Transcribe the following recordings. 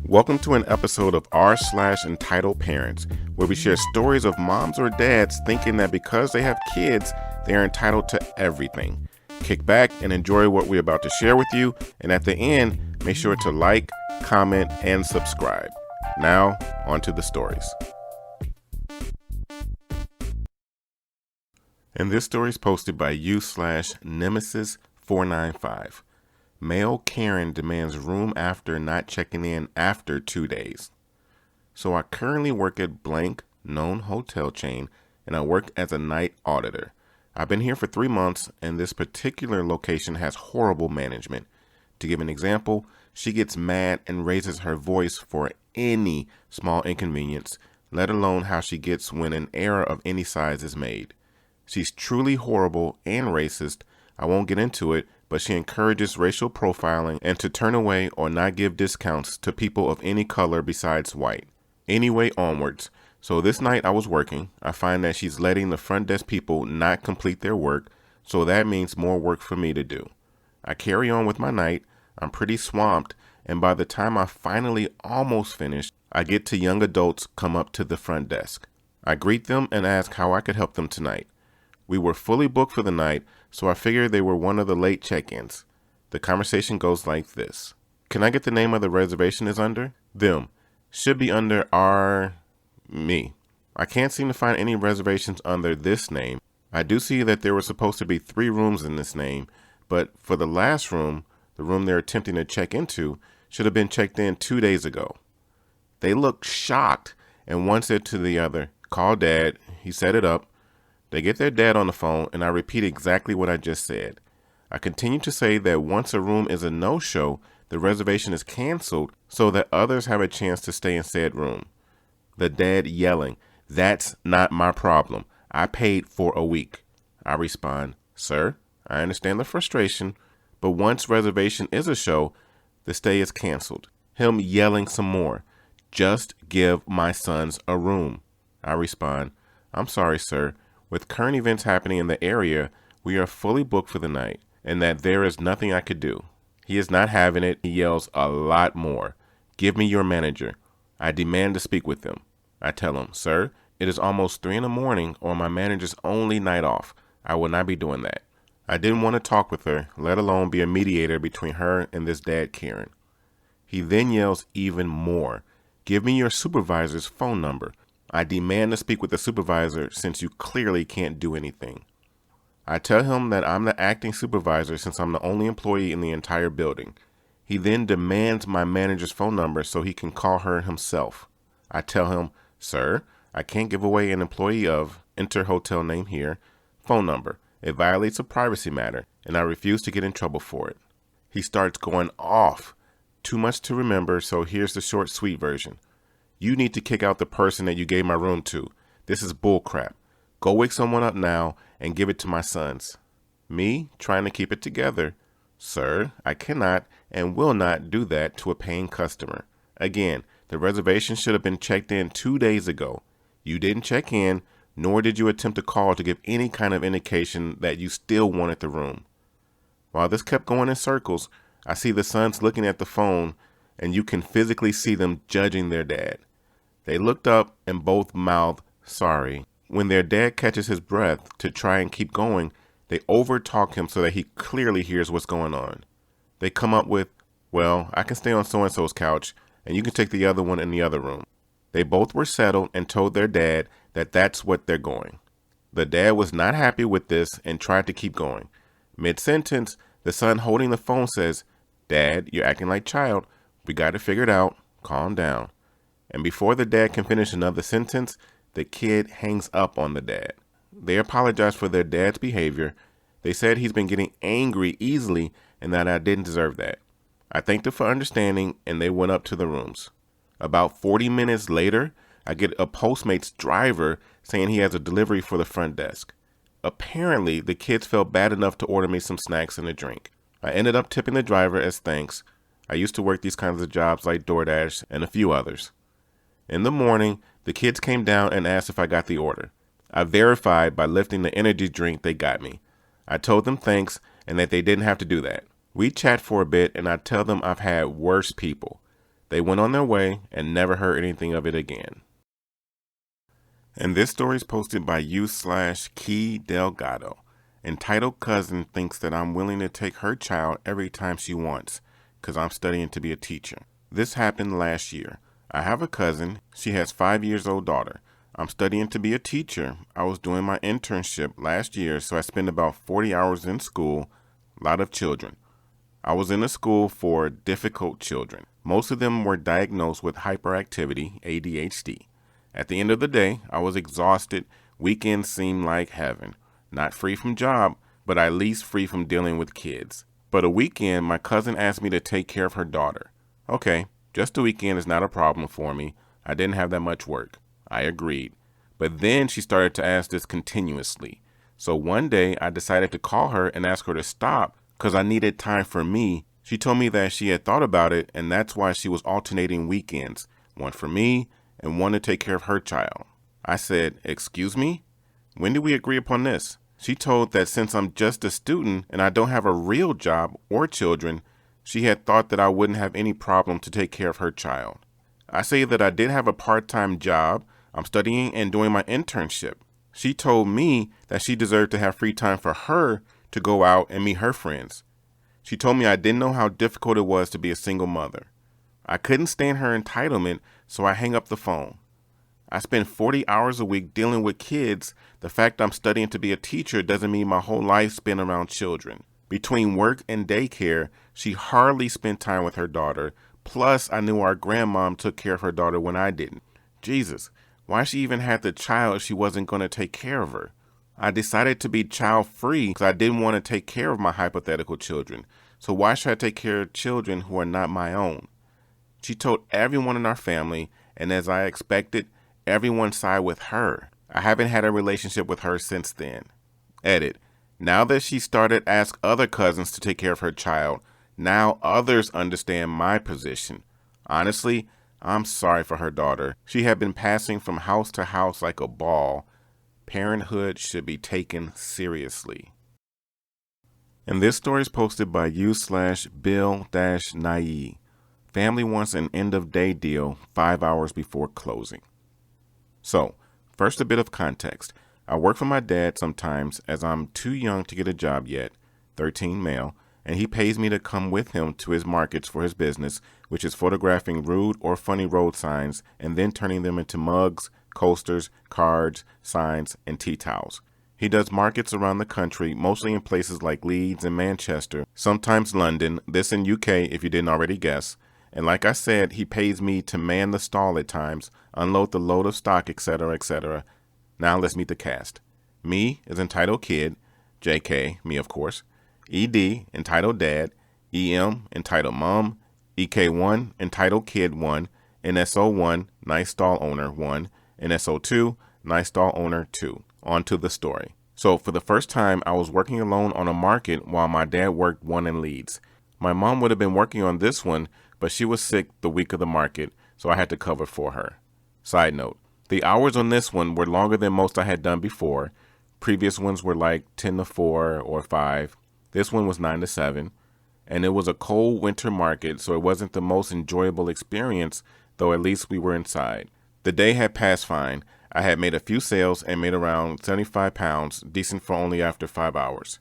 Welcome to an episode of r/slash Entitled Parents, where we share stories of moms or dads thinking that because they have kids, they are entitled to everything. Kick back and enjoy what we're about to share with you, and at the end, make sure to like, comment, and subscribe. Now, on to the stories. And this story is posted by u/Nemesis495. Male Karen demands room after not checking in after 2 days. So I currently work at blank known hotel chain, and I work as a night auditor. I've been here for 3 months, and this particular location has horrible management. To give an example, she gets mad and raises her voice for any small inconvenience, let alone how she gets when an error of any size is made. She's truly horrible and racist. I won't get into it, but she encourages racial profiling and to turn away or not give discounts to people of any color besides white. Anyway, onwards. So this night I was working. I find that she's letting the front desk people not complete their work, so that means more work for me to do. I carry on with my night. I'm pretty swamped, and by the time I finally almost finish, I get to young adults come up to the front desk. I greet them and ask how I could help them tonight. We were fully booked for the night, so I figured they were one of the late check-ins. The conversation goes like this. Can I get the name of the reservation is under? Them. Should be under me. I can't seem to find any reservations under this name. I do see that there were supposed to be 3 rooms in this name, but for the last room, the room they're attempting to check into, should have been checked in 2 days ago. They looked shocked, and one said to the other, call Dad. He set it up. They get their dad on the phone, and I repeat exactly what I just said. I continue to say that once a room is a no-show, the reservation is canceled so that others have a chance to stay in said room. The dad yelling, that's not my problem. I paid for a week. I respond, sir, I understand the frustration, but once reservation is a show, the stay is canceled. Him yelling some more, just give my sons a room. I respond, I'm sorry, sir. With current events happening in the area, we are fully booked for the night, and that there is nothing I could do. He is not having it. He yells a lot more. Give me your manager. I demand to speak with him. I tell him, sir, it is almost 3 a.m. or my manager's only night off. I will not be doing that. I didn't want to talk with her, let alone be a mediator between her and this dad Karen. He then yells even more. Give me your supervisor's phone number. I demand to speak with the supervisor since you clearly can't do anything. I tell him that I'm the acting supervisor since I'm the only employee in the entire building. He then demands my manager's phone number so he can call her himself. I tell him, sir, I can't give away an employee of, enter hotel name here, phone number. It violates a privacy matter, and I refuse to get in trouble for it. He starts going off. Too much to remember, so here's the short, sweet version. You need to kick out the person that you gave my room to. This is bullcrap. Go wake someone up now and give it to my sons. Me, trying to keep it together. Sir, I cannot and will not do that to a paying customer. Again, the reservation should have been checked in 2 days ago. You didn't check in, nor did you attempt to call to give any kind of indication that you still wanted the room. While this kept going in circles, I see the sons looking at the phone, and you can physically see them judging their dad. They looked up and both mouthed, sorry. When their dad catches his breath to try and keep going, they overtalk him so that he clearly hears what's going on. They come up with, well, I can stay on so-and-so's couch, and you can take the other one in the other room. They both were settled and told their dad that that's what they're going. The dad was not happy with this and tried to keep going. Mid-sentence, the son holding the phone says, Dad, you're acting like child. We got to figure it out. Calm down. And before the dad can finish another sentence, the kid hangs up on the dad. They apologize for their dad's behavior. They said he's been getting angry easily and that I didn't deserve that. I thanked them for understanding, and they went up to the rooms. About 40 minutes later, I get a Postmates driver saying he has a delivery for the front desk. Apparently, the kids felt bad enough to order me some snacks and a drink. I ended up tipping the driver as thanks. I used to work these kinds of jobs like DoorDash and a few others. In the morning, the kids came down and asked if I got the order. I verified by lifting the energy drink they got me. I told them thanks and that they didn't have to do that. We chat for a bit and I tell them I've had worse people. They went on their way and never heard anything of it again. And this story is posted by u/Key Delgado. Entitled cousin thinks that I'm willing to take her child every time she wants, because I'm studying to be a teacher. This happened last year. I have a cousin. She has 5-year-old daughter. I'm studying to be a teacher. I was doing my internship last year, so I spend about 40 hours in school, a lot of children. I was in a school for difficult children. Most of them were diagnosed with hyperactivity, ADHD. At the end of the day, I was exhausted. Weekends seemed like heaven. Not free from job, but at least free from dealing with kids. But a weekend, my cousin asked me to take care of her daughter. Okay, just a weekend is not a problem for me. I didn't have that much work. I agreed. But then she started to ask this continuously. So one day I decided to call her and ask her to stop because I needed time for me. She told me that she had thought about it and that's why she was alternating weekends, one for me and one to take care of her child. I said, "Excuse me? When did we agree upon this?" She told that since I'm just a student and I don't have a real job or children, she had thought that I wouldn't have any problem to take care of her child. I say that I did have a part-time job. I'm studying and doing my internship. She told me that she deserved to have free time for her to go out and meet her friends. She told me I didn't know how difficult it was to be a single mother. I couldn't stand her entitlement, so I hang up the phone. I spend 40 hours a week dealing with kids. The fact I'm studying to be a teacher doesn't mean my whole life spent around children. Between work and daycare, she hardly spent time with her daughter. Plus, I knew our grandmom took care of her daughter when I didn't. Jesus, why she even had the child if she wasn't going to take care of her? I decided to be child-free because I didn't want to take care of my hypothetical children. So why should I take care of children who are not my own? She told everyone in our family, and as I expected, everyone sided with her. I haven't had a relationship with her since then. Edit. Now that she started to ask other cousins to take care of her child, now others understand my position. Honestly, I'm sorry for her daughter. She had been passing from house to house like a ball. Parenthood should be taken seriously. And this story is posted by u/Bill-Nye. Family wants an end-of-day deal 5 hours before closing. So, first a bit of context. I work for my dad sometimes as I'm too young to get a job yet, 13 male, and he pays me to come with him to his markets for his business, which is photographing rude or funny road signs and then turning them into mugs, coasters, cards, signs, and tea towels. He does markets around the country, mostly in places like Leeds and Manchester, sometimes London, this in UK if you didn't already guess. And like I said, he pays me to man the stall at times, unload the load of stock, etc., etc. Now let's meet the cast. Me is Entitled Kid, JK, me of course, ED, Entitled Dad, EM, Entitled Mom, EK1, Entitled Kid 1, NSO1, Nice Stall Owner 1, NSO2, Nice Stall Owner 2. On to the story. So for the first time, I was working alone on a market while my dad worked one in Leeds. My mom would have been working on this one, but she was sick the week of the market, so I had to cover for her. Side note, the hours on this one were longer than most I had done before. Previous ones were like 10 to 4 or 5. This one was 9 to 7. And it was a cold winter market, so it wasn't the most enjoyable experience, though at least we were inside. The day had passed fine. I had made a few sales and made around 75 pounds, decent for only after 5 hours.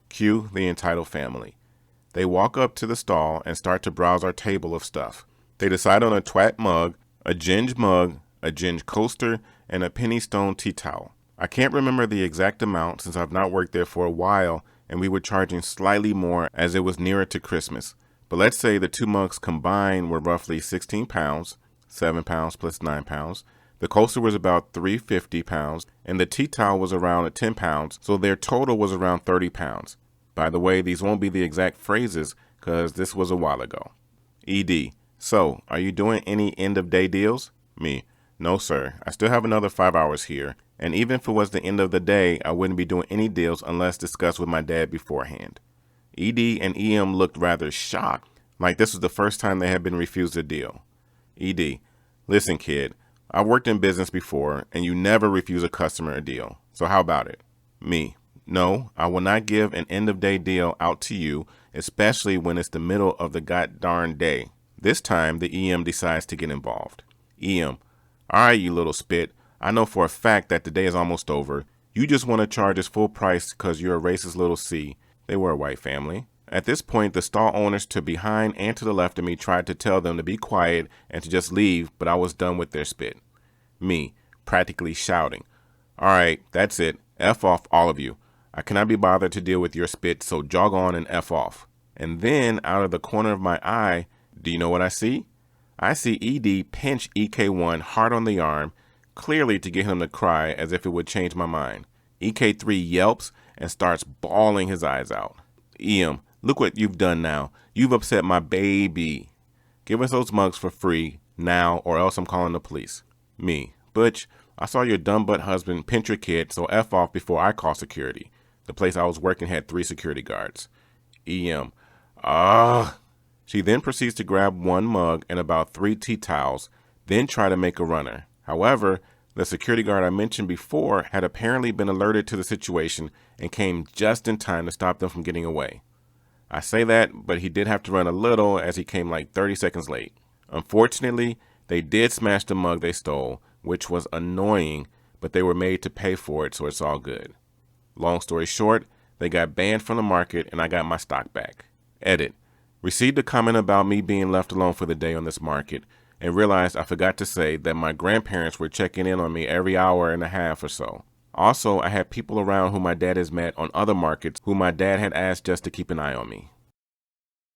Cue the Entitled family. They walk up to the stall and start to browse our table of stuff. They decide on a twat mug, a ginge coaster, and a penny stone tea towel. I can't remember the exact amount since I've not worked there for a while, and we were charging slightly more as it was nearer to Christmas. But let's say the two mugs combined were roughly 16 pounds, 7 pounds plus 9 pounds. The coaster was about 350 pounds, and the tea towel was around 10 pounds, so their total was around 30 pounds. By the way, these won't be the exact phrases, because this was a while ago. ED, so, are you doing any end-of-day deals? Me, no sir, I still have another 5 hours here, and even if it was the end of the day, I wouldn't be doing any deals unless discussed with my dad beforehand. ED and EM looked rather shocked, like this was the first time they had been refused a deal. ED, listen kid, I worked in business before, and you never refuse a customer a deal. So how about it? Me. No, I will not give an end-of-day deal out to you, especially when it's the middle of the god darn day. This time, the EM decides to get involved. EM, all right, you little spit. I know for a fact that the day is almost over. You just want to charge us full price because you're a racist little C. They were a white family. At this point, the stall owners to behind and to the left of me tried to tell them to be quiet and to just leave, but I was done with their spit. Me, practically shouting, all right, that's it. F off, all of you. I cannot be bothered to deal with your spit, so jog on and F off. And then, out of the corner of my eye, do you know what I see? I see ED pinch EK1 hard on the arm, clearly to get him to cry as if it would change my mind. EK3 yelps and starts bawling his eyes out. EM, look what you've done now. You've upset my baby. Give us those mugs for free now or else I'm calling the police. Me, Butch, I saw your dumb butt husband pinch your kid, so F off before I call security. The place I was working had 3 security guards. EM, She then proceeds to grab 1 mug and about 3 tea towels, then try to make a runner. However, the security guard I mentioned before had apparently been alerted to the situation and came just in time to stop them from getting away. I say that, but he did have to run a little as he came like 30 seconds late. Unfortunately, they did smash the mug they stole, which was annoying, but they were made to pay for it, so it's all good. Long story short, they got banned from the market and I got my stock back. Edit. Received a comment about me being left alone for the day on this market and realized I forgot to say that my grandparents were checking in on me every hour and a half or so. Also, I had people around who my dad has met on other markets who my dad had asked just to keep an eye on me.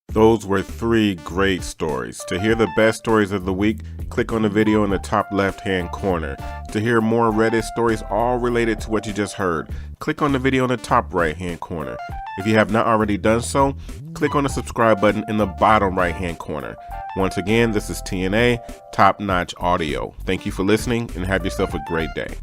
Those were 3 great stories. To hear the best stories of the week, click on the video in the top left-hand corner. To hear more Reddit stories all related to what you just heard, click on the video in the top right-hand corner. If you have not already done so, click on the subscribe button in the bottom right-hand corner. Once again, this is TNA, Top Notch Audio. Thank you for listening and have yourself a great day.